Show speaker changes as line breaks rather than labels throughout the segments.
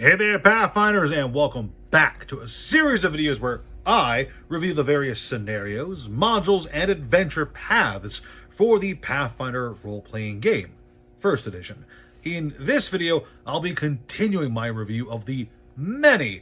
Hey there, Pathfinders, and welcome back to a series of videos where I review the various scenarios, modules, and adventure paths for the Pathfinder role-playing game, 1st edition. In this video, I'll be continuing my review of the many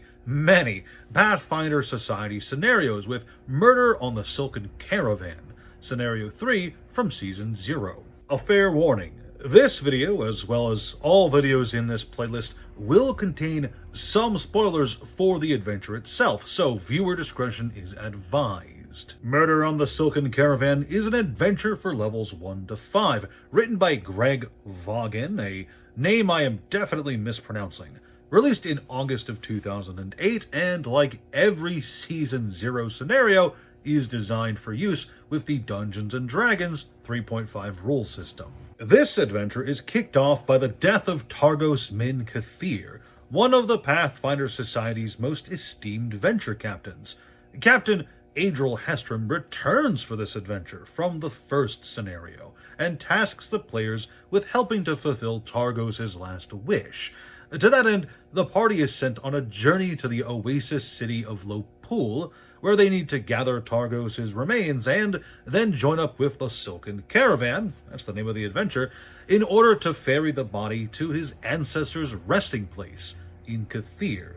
Pathfinder Society scenarios with Murder on the Silken Caravan, Scenario 3 from Season 0. A fair warning. This video, as well as all videos in this playlist, will contain some spoilers for the adventure itself, so viewer discretion is advised. Murder on the Silken Caravan is an adventure for levels 1 to 5, written by Greg Vaughan, a name I am definitely mispronouncing. Released in August of 2008, and like every Season 0 scenario, is designed for use with the Dungeons & Dragons 3.5 rule system. This adventure is kicked off by the death of Targos Min Kathir, one of the Pathfinder Society's most esteemed venture captains. Captain Adriel Hestrom returns for this adventure from the first scenario, and tasks the players with helping to fulfill Targos' last wish. To that end, the party is sent on a journey to the oasis city of Lopul, where they need to gather Targos' remains and then join up with the Silken Caravan, that's the name of the adventure, in order to ferry the body to his ancestors' resting place in Kathir.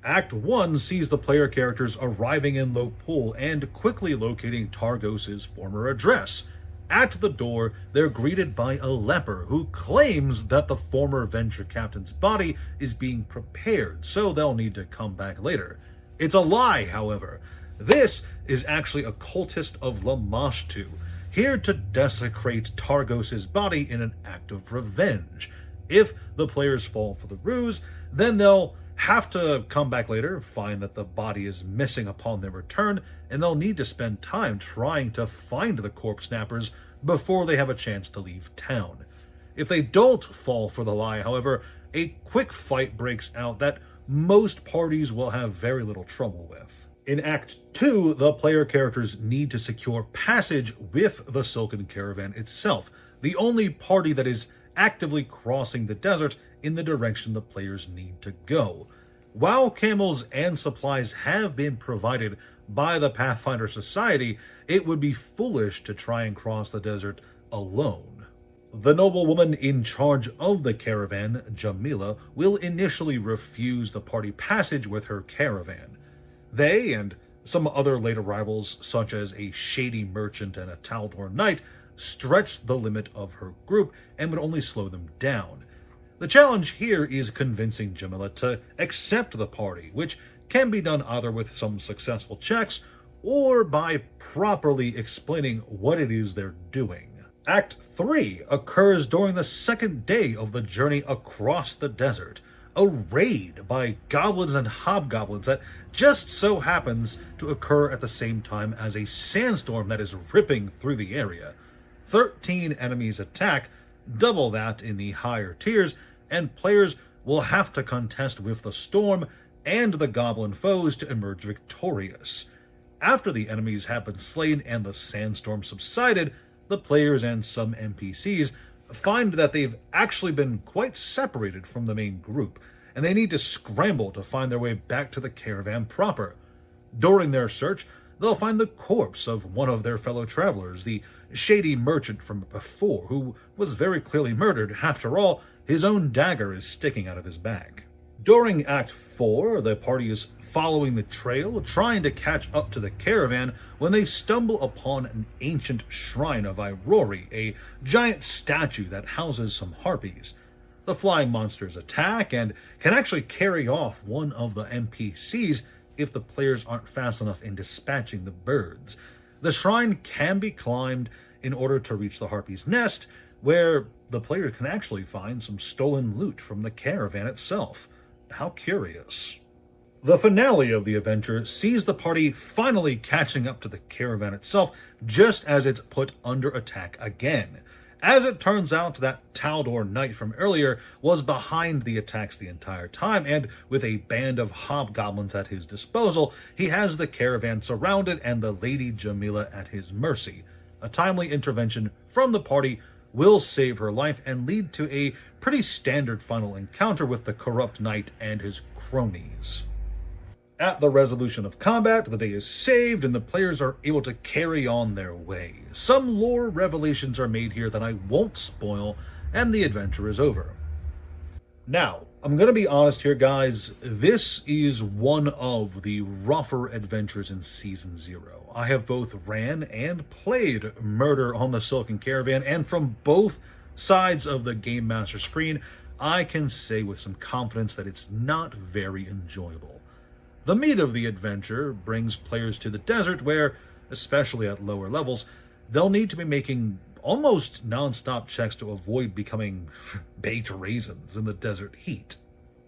Act 1 sees the player characters arriving in Lopul and quickly locating Targos' former address. At the door, they're greeted by a leper who claims that the former venture captain's body is being prepared, so they'll need to come back later. It's a lie, however. This is actually a cultist of Lamashtu, here to desecrate Targos' body in an act of revenge. If the players fall for the ruse, then they'll have to come back later, find that the body is missing upon their return, and they'll need to spend time trying to find the corpse snappers before they have a chance to leave town. If they don't fall for the lie, however, a quick fight breaks out that most parties will have very little trouble with. In Act 2, the player characters need to secure passage with the Silken Caravan itself, the only party that is actively crossing the desert in the direction the players need to go. While camels and supplies have been provided by the Pathfinder Society, it would be foolish to try and cross the desert alone. The noblewoman in charge of the caravan, Jamila, will initially refuse the party passage with her caravan. They, and some other late arrivals, such as a shady merchant and a Taldor knight, stretched the limit of her group and would only slow them down. The challenge here is convincing Jamila to accept the party, which can be done either with some successful checks or by properly explaining what it is they're doing. Act 3 occurs during the second day of the journey across the desert, a raid by goblins and hobgoblins that just so happens to occur at the same time as a sandstorm that is ripping through the area. 13 enemies attack, double that in the higher tiers, and players will have to contest with the storm and the goblin foes to emerge victorious. After the enemies have been slain and the sandstorm subsided, the players and some NPCs find that they've actually been quite separated from the main group, and they need to scramble to find their way back to the caravan proper. During their search, they'll find the corpse of one of their fellow travelers, the shady merchant from before, who was very clearly murdered. After all, his own dagger is sticking out of his bag. During Act 4, the party is following the trail, trying to catch up to the caravan, when they stumble upon an ancient shrine of Irori, a giant statue that houses some harpies. The flying monsters attack and can actually carry off one of the NPCs if the players aren't fast enough in dispatching the birds. The shrine can be climbed in order to reach the harpy's nest, where the player can actually find some stolen loot from the caravan itself. How curious. The finale of the adventure sees the party finally catching up to the caravan itself just as it's put under attack again. As it turns out, that Taldor knight from earlier was behind the attacks the entire time, and with a band of hobgoblins at his disposal, he has the caravan surrounded and the Lady Jamila at his mercy. A timely intervention from the party will save her life and lead to a pretty standard final encounter with the corrupt knight and his cronies. At the resolution of combat, the day is saved and the players are able to carry on their way. Some lore revelations are made here that I won't spoil, and the adventure is over. Now, I'm going to be honest here, guys. This is one of the rougher adventures in Season 0. I have both ran and played Murder on the Silken Caravan, and from both sides of the Game Master screen, I can say with some confidence that it's not very enjoyable. The meat of the adventure brings players to the desert where, especially at lower levels, they'll need to be making almost non-stop checks to avoid becoming baked raisins in the desert heat.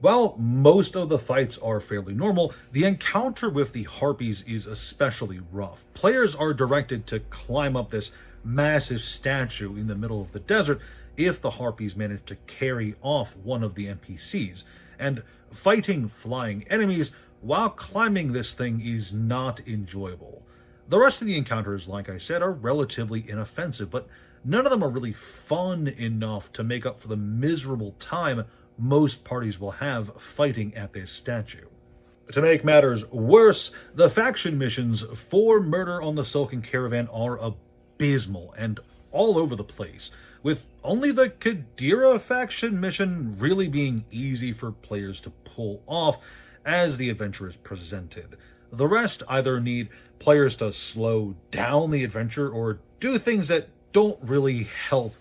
While most of the fights are fairly normal, the encounter with the harpies is especially rough. Players are directed to climb up this massive statue in the middle of the desert if the harpies manage to carry off one of the NPCs, and fighting flying enemies while climbing this thing is not enjoyable. The rest of the encounters, like I said, are relatively inoffensive, but none of them are really fun enough to make up for the miserable time most parties will have fighting at this statue. To make matters worse, the faction missions for Murder on the Silken Caravan are abysmal and all over the place, with only the Kadira faction mission really being easy for players to pull off as the adventure is presented. The rest either need players to slow down the adventure or do things that don't really help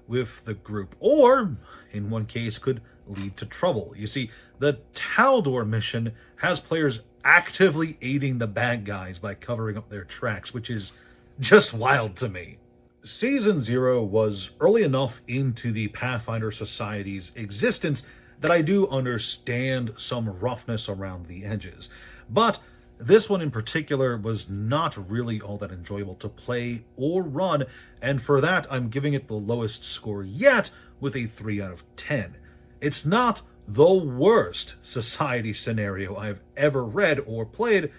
with the group, or, in one case, could lead to trouble. You see, the Taldor mission has players actively aiding the bad guys by covering up their tracks, which is just wild to me. Season 0 was early enough into the Pathfinder Society's existence that I do understand some roughness around the edges. But this one in particular was not really all that enjoyable to play or run, and for that I'm giving it the lowest score yet with a 3 out of 10. It's not the worst society scenario I've ever read or played,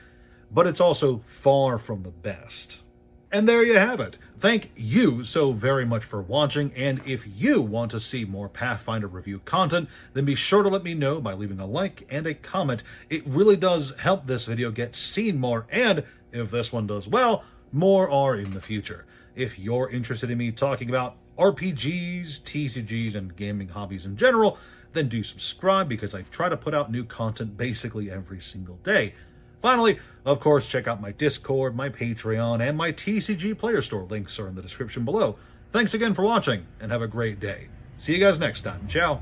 but it's also far from the best. And there you have it. Thank you so very much for watching, and if you want to see more Pathfinder review content, then be sure to let me know by leaving a like and a comment. It really does help this video get seen more, and if this one does well, more are in the future. If you're interested in me talking about RPGs, TCGs, and gaming hobbies in general, then do subscribe because I try to put out new content basically every single day. Finally, of course, check out my Discord, my Patreon, and my TCG Player Store. Links are in the description below. Thanks again for watching, and have a great day. See you guys next time. Ciao.